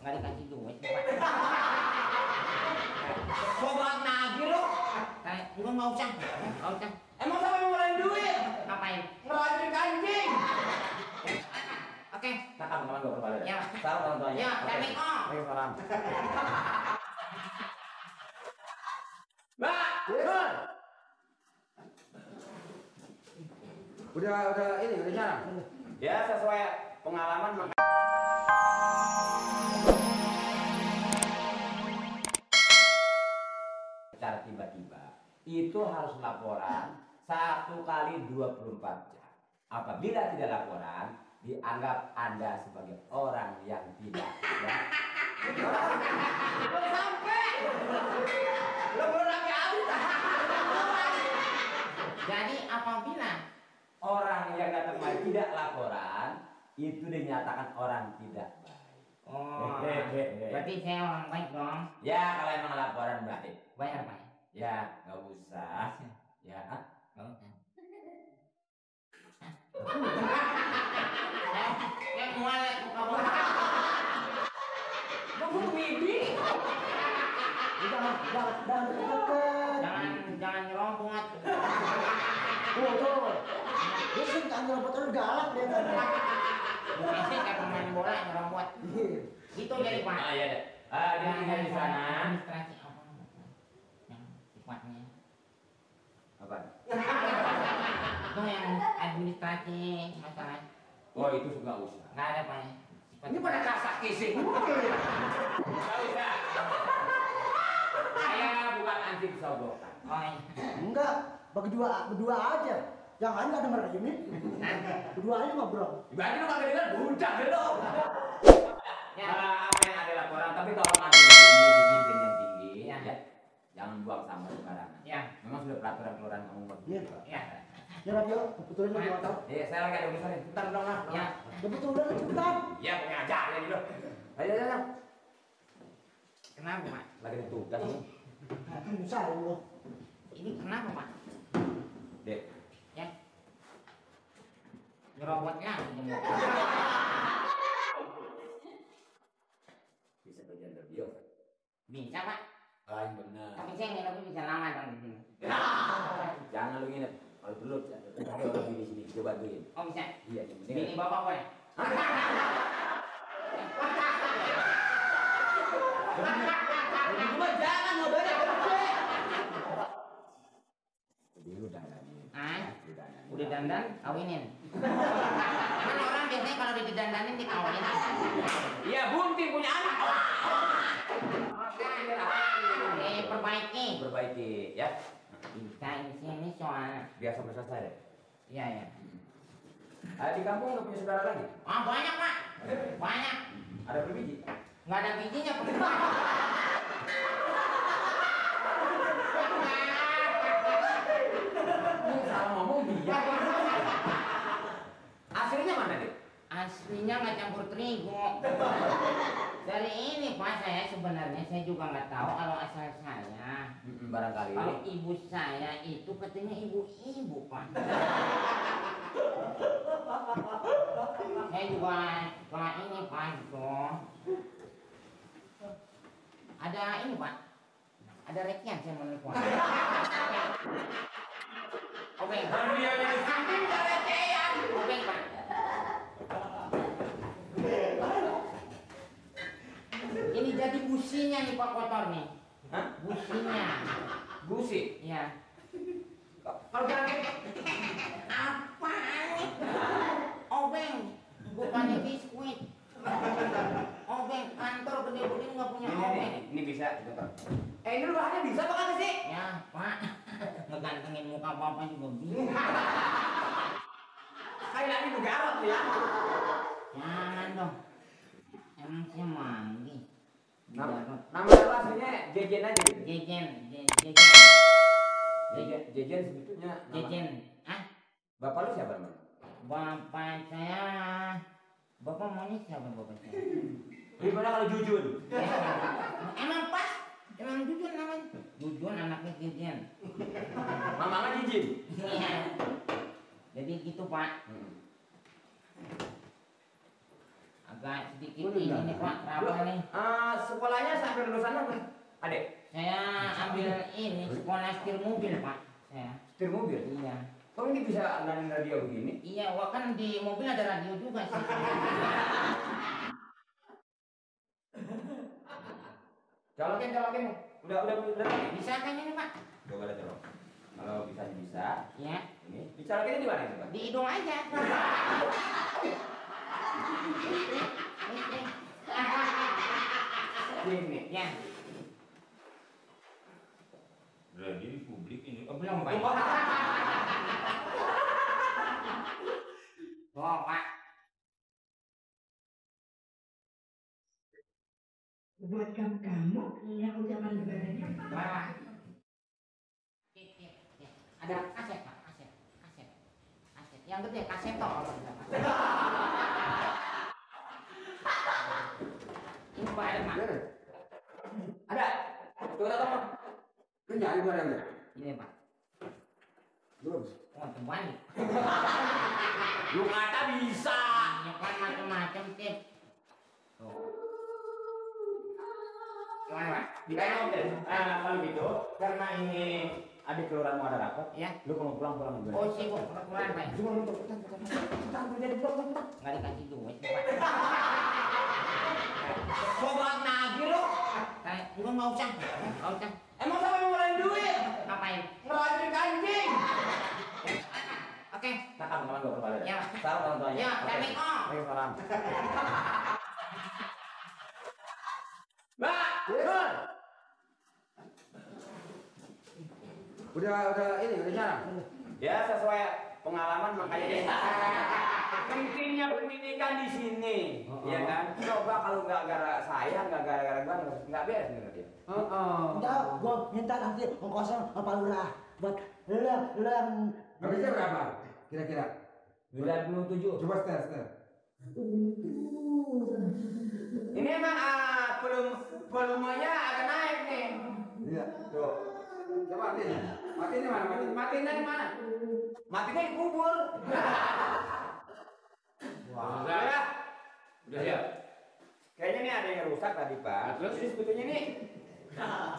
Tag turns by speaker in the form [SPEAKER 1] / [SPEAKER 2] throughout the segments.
[SPEAKER 1] nggak dikasih duit Pak.
[SPEAKER 2] Kok bang nagih lo?
[SPEAKER 1] Enggak usah, nggak usah.
[SPEAKER 2] Emang siapa yang ngeluarin duit?
[SPEAKER 1] Ngapain?
[SPEAKER 2] Ngeluarin kancing.
[SPEAKER 1] Oke.
[SPEAKER 2] Kakak teman gue kembali.
[SPEAKER 1] Ya.
[SPEAKER 2] Salam orang tuanya.
[SPEAKER 1] Ya, assalamualaikum.
[SPEAKER 2] Waalaikumsalam. Mbak, Nur. Udah ini udah nyala. Ya sesuai pengalaman maka. Secara tiba-tiba itu harus laporan 1 kali 24 jam. Apabila tidak laporan, dianggap Anda sebagai orang yang tidak. Ya. Belum sampai. Belum sampai habis.
[SPEAKER 1] Jadi apabila
[SPEAKER 2] Orang yang datang kemari tidak laporan, itu dinyatakan orang tidak baik.
[SPEAKER 1] oh, berarti saya orang baik dong.
[SPEAKER 2] Ya kalau emang laporan baik.
[SPEAKER 1] Bayar Pak.
[SPEAKER 2] Ya nggak usah. Ya.
[SPEAKER 1] Nggak usah. Mualek muka bapak.
[SPEAKER 2] Mau mimpi?
[SPEAKER 3] Jangan deket.
[SPEAKER 1] Jangan nyerobot.
[SPEAKER 3] Tuh. Dia sih kan nyerobot terus galak dia kan.
[SPEAKER 1] Biasanya kayak pemain bola nyerobot. Itu jadi Pak.
[SPEAKER 2] Ah iya deh. Dia di sana.
[SPEAKER 1] Administrasi apa? Yang sifatnya.
[SPEAKER 2] Apa?
[SPEAKER 1] Itu yang administrasi masalah.
[SPEAKER 2] Oh itu nggak usah.
[SPEAKER 1] Nggak ada Pak.
[SPEAKER 2] Ini pada kasak kisih. Nggak usah. Saya bukan anti kesogokan.
[SPEAKER 1] Oh iya.
[SPEAKER 3] Enggak, berdua aja. Yang lain nggak denger ini. Berdua aja ngobrol.
[SPEAKER 2] Berarti lu kagak dengar budak lo.
[SPEAKER 1] Ya.
[SPEAKER 2] Apa yang ada laporan, tapi tolong ada ini disiplin yang tinggi,
[SPEAKER 1] Ya.
[SPEAKER 2] ya. Jangan buang sampah sembarangan.
[SPEAKER 1] Ya.
[SPEAKER 2] Memang sudah peraturan kelurahan kamu buat.
[SPEAKER 3] Iya.
[SPEAKER 1] Ya.
[SPEAKER 3] Ya Radio, betulin lagi tahu.
[SPEAKER 2] Iya, saya lagi ada urusan nih. Bentar dong, lah.
[SPEAKER 1] Ya.
[SPEAKER 3] Betulin cepetan.
[SPEAKER 2] Iya, punya aja ya gitu. Ayo.
[SPEAKER 1] Kenapa Pak?
[SPEAKER 2] Lagi ada tugas nih.
[SPEAKER 3] Susah lu.
[SPEAKER 1] Ini kenapa Pak?
[SPEAKER 2] Dek.
[SPEAKER 1] Ya. Nyerobotnya jemur.
[SPEAKER 2] Bisa bagian radio.
[SPEAKER 1] Bisa Pak.
[SPEAKER 2] Ah, yang benar.
[SPEAKER 1] Tapi saya nginepnya bisa lama dong di sini.
[SPEAKER 2] Jangan lu nginep. Kalau perlu, ada orang di sini. Coba bantuin.
[SPEAKER 1] Oh bisa.
[SPEAKER 2] Iya, yang penting.
[SPEAKER 1] Bini bapak boleh.
[SPEAKER 2] Jangan modalnya gede. Jadi lu dandanin.
[SPEAKER 1] Udah dandan, kawinin. Kan orang biasanya kalau didandanin dikawinin.
[SPEAKER 2] Iya, bunting punya anak.
[SPEAKER 1] Perbaiki.
[SPEAKER 2] Perbaiki, ya.
[SPEAKER 1] Bisa di sini soalnya.
[SPEAKER 2] Biar sampai selesai deh.
[SPEAKER 1] Iya ya.
[SPEAKER 2] Di kampung nggak punya saudara lagi?
[SPEAKER 1] Ah banyak Pak. Banyak.
[SPEAKER 2] Ada berbiji?
[SPEAKER 1] Nggak ada bijinya Pak.
[SPEAKER 2] Salah ngomong dia. Aslinya mana deh?
[SPEAKER 1] Aslinya nggak campur terigu. Dari ini Pak saya sebenarnya saya juga nggak tahu kalau asal saya.
[SPEAKER 2] Barangkali.
[SPEAKER 1] Kalau ibu saya itu katanya ibu-ibu Pak. Saya juga suka ini Pak gitu. Ada ini Pak. Ada rekian saya mau nelfon. Oke.
[SPEAKER 2] Radionya di samping ada rekean.
[SPEAKER 1] Oke Pak. Ini jadi businya nih Pak kotor nih.
[SPEAKER 2] Hah?
[SPEAKER 1] Businya.
[SPEAKER 2] Busi.
[SPEAKER 1] Iya.
[SPEAKER 2] Kalau jangan
[SPEAKER 1] Apa nih? Obeng, bukannya biskuit. Obeng, kantor gede-gede nggak punya obeng.
[SPEAKER 2] ini bisa. Ini lu bahannya bisa apa kagak sih?
[SPEAKER 1] Ya Pak, ngegantengin muka bapak juga bisa.
[SPEAKER 2] Kayak lagi lu garot ya.
[SPEAKER 1] Jangan dong. Emang saya mandi.
[SPEAKER 2] Nama lu aslinya Jejen aja gitu.
[SPEAKER 1] Jejen.
[SPEAKER 2] Jejen sebetulnya nama.
[SPEAKER 1] Jejen. Ah,
[SPEAKER 2] Bapak lu siapa namanya?
[SPEAKER 1] bapak saya. Bapak maunya siapa bapak saya?
[SPEAKER 2] Gimana kalau Jujun?
[SPEAKER 1] Emang pas? Emang Jujun namanya? Jujun anaknya Jejen.
[SPEAKER 2] Mamanya Jijin.
[SPEAKER 1] Iya. Jadi gitu Pak. agak sedikit ini nih Pak, apa nih?
[SPEAKER 2] Sekolahnya sampai lulusan apa? Adek?
[SPEAKER 1] Saya ambil ini sekolah setir mobil Pak. Saya.
[SPEAKER 2] Setir mobil?
[SPEAKER 1] Iya.
[SPEAKER 2] Kok ini bisa ngadain radio begini?
[SPEAKER 1] Iya, wah kan di mobil ada radio juga sih.
[SPEAKER 2] Colokin. Udah.
[SPEAKER 1] Bisa kan ini Pak?
[SPEAKER 2] Coba lihat colok. Kalau bisa.
[SPEAKER 1] Iya.
[SPEAKER 2] Ini. Dicolokinnya di mana itu, Pak?
[SPEAKER 1] Di hidung aja.
[SPEAKER 2] Sini.
[SPEAKER 1] Ya.
[SPEAKER 4] Radio di publik ini. Oh,
[SPEAKER 1] Belum Pak. Oh Pak.
[SPEAKER 5] Buat kamu yang ucapan lebarannya apa?
[SPEAKER 1] Pak. Ada kaset Pak, kaset. Yang gede kaset toh. Ini Pak ada Pak.
[SPEAKER 2] Ada. Tunggu.
[SPEAKER 6] Lu nyari barangnya?
[SPEAKER 1] Ini Pak.
[SPEAKER 6] Belum.
[SPEAKER 1] Oh terbalik.
[SPEAKER 2] Lu kata bisa.
[SPEAKER 1] Ya kan macam-macam tip. Gimana Pak?
[SPEAKER 2] Kalau gitu, karena ini adik kelurahanmu ada rapat,
[SPEAKER 1] Ya.
[SPEAKER 2] lu kalau pulang dulu.
[SPEAKER 1] Oh sibuk kurang Pak.
[SPEAKER 2] Cuma untuk
[SPEAKER 1] Nggak dikasih duit Pak.
[SPEAKER 2] sobat nagih lu.
[SPEAKER 1] Enggak usah. Nggak usah.
[SPEAKER 2] Emang siapa yang ngeluarin duit?
[SPEAKER 1] Ngapain?
[SPEAKER 2] Ngeluarin kancing.
[SPEAKER 1] Oke.
[SPEAKER 2] Salam gua kembali.
[SPEAKER 1] Ya.
[SPEAKER 2] Salam orang tuanya.
[SPEAKER 1] Ya, Assalamualaikum.
[SPEAKER 2] Waalaikumsalam. Mbak, Nur.
[SPEAKER 6] Udah nyarang.
[SPEAKER 2] Ya sesuai pengalaman makanya dia. Pentingnya pendidikan di sini, ya kan? Coba kalau nggak gara saya, nggak gara-gara gua, nggak beres nih dia.
[SPEAKER 3] Udah, gua minta nanti ongkosnya Pak Lurah buat lu yang
[SPEAKER 6] Habisnya berapa? Kira-kira?
[SPEAKER 2] 97.
[SPEAKER 6] Coba setel.
[SPEAKER 2] Ini emang volumenya agak naik nih.
[SPEAKER 6] Iya, tuh. Coba matiin mana?
[SPEAKER 2] Matinya di mana? Matinya di kubur.
[SPEAKER 4] Wah. Udah ya.
[SPEAKER 2] Kayaknya nih ada yang rusak tadi Pak.
[SPEAKER 4] Terus?
[SPEAKER 2] Jadi sebetulnya nih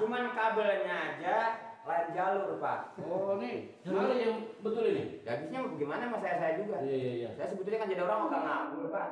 [SPEAKER 2] cuman kabelnya aja lain jalur Pak.
[SPEAKER 4] Oh nih, mana yang betul ini?
[SPEAKER 2] Habisnya bagaimana sama saya juga.
[SPEAKER 4] Iya.
[SPEAKER 2] Saya sebetulnya kan jadi orang nggak ngabur Pak.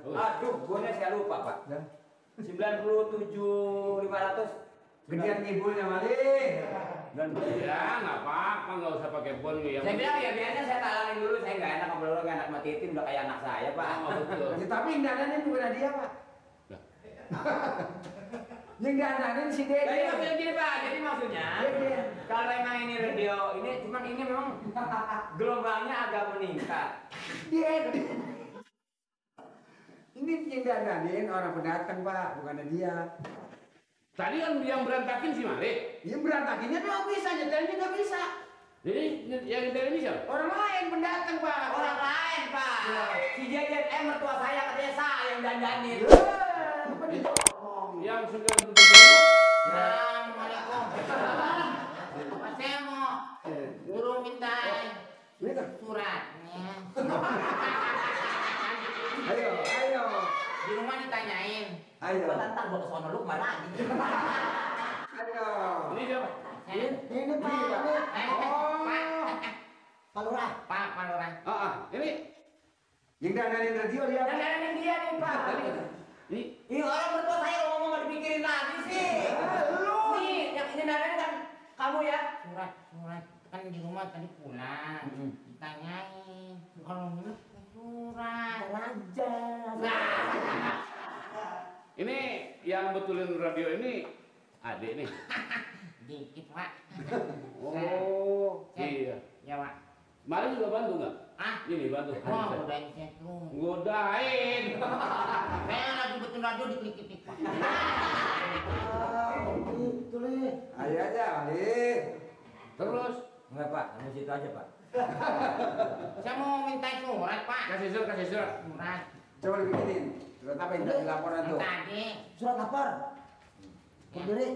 [SPEAKER 2] Aduh, gue saya lupa Pak. 97.500.
[SPEAKER 6] Gedean ngibulnya Mali.
[SPEAKER 2] Dan
[SPEAKER 4] Ya nggak apa-apa, nggak usah pakai bon yang.
[SPEAKER 2] saya bilang ya biasanya saya talangin dulu, saya nggak enak ngobrol nggak enak sama Titin udah kayak anak saya Pak.
[SPEAKER 4] Oh, betul.
[SPEAKER 6] Ya, tapi yang dandanin bukan dia Pak.
[SPEAKER 4] Lah.
[SPEAKER 6] Yang dandanin si
[SPEAKER 2] Jadi
[SPEAKER 6] Dede.
[SPEAKER 2] maksudnya gini Pak, jadi maksudnya kalau emang ini radio ini cuman ini memang gelombangnya agak meningkat.
[SPEAKER 6] Dede. Ini yang dandanin orang pendatang Pak, bukan dia.
[SPEAKER 4] Tadi kan yang berantakin si Malik.
[SPEAKER 6] Yang berantakinnya doang bisa, nyetelnya nggak bisa.
[SPEAKER 4] Jadi yang nyetel ini siapa?
[SPEAKER 6] Orang lain pendatang Pak.
[SPEAKER 2] Orang lain Pak, si JJM mertua saya katanya saya yang dandanin.
[SPEAKER 4] Yang 97 ribu.
[SPEAKER 1] Assalamualaikum. Saya mau guru minta suratnya.
[SPEAKER 6] Ayo.
[SPEAKER 1] Di rumah ditanyain.
[SPEAKER 6] Ayo.
[SPEAKER 2] Tantang gua kesono lu kemana lagi?
[SPEAKER 6] Ayo.
[SPEAKER 4] Ini siapa?
[SPEAKER 3] ini Pak, Pak Lurah.
[SPEAKER 1] Pak Lurah.
[SPEAKER 4] Ini.
[SPEAKER 6] Yang dandanin radio dia.
[SPEAKER 2] Dandanin dia nih Pak.
[SPEAKER 4] Ini.
[SPEAKER 2] Ini orang mertua saya kalau ngomong nggak dipikirin lagi sih.
[SPEAKER 6] Lu.
[SPEAKER 2] Nih, yang ini dandanin kan kamu ya.
[SPEAKER 1] Surat kan di rumah tadi pulang. Ditanyain kalau ini surat.
[SPEAKER 3] Raja.
[SPEAKER 4] Ini yang betulin radio ini adik nih.
[SPEAKER 1] Dikit Pak.
[SPEAKER 4] Oh, iya.
[SPEAKER 1] Ya Pak.
[SPEAKER 4] Mari juga bantu nggak? Ini bantu.
[SPEAKER 1] Wah udah saya tuh.
[SPEAKER 4] Godain.
[SPEAKER 1] Saya lagi betul radio diklik-klik Pak.
[SPEAKER 3] Gitu nih.
[SPEAKER 6] Ayo aja, Mali.
[SPEAKER 4] Terus
[SPEAKER 2] Enggak Pak, kamu situ aja Pak.
[SPEAKER 1] Saya mau minta surat Pak.
[SPEAKER 4] kasih surat.
[SPEAKER 1] Surat.
[SPEAKER 6] Coba dibikinin. Surat apa yang dari laporan tuh?
[SPEAKER 1] Tadi.
[SPEAKER 3] Surat lapor. Berdiri.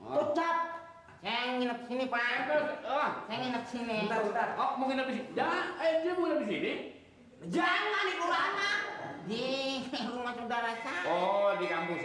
[SPEAKER 4] Oh.
[SPEAKER 3] Ucap.
[SPEAKER 1] Saya nginep sini, Pak.
[SPEAKER 4] Oh,
[SPEAKER 1] Saya nginep sini.
[SPEAKER 2] Bentar.
[SPEAKER 4] oh mau nginep di sini? Jangan, dia mau nginep di sini?
[SPEAKER 1] Jangan di kelurahan, di rumah saudara saya.
[SPEAKER 4] Oh, di kampung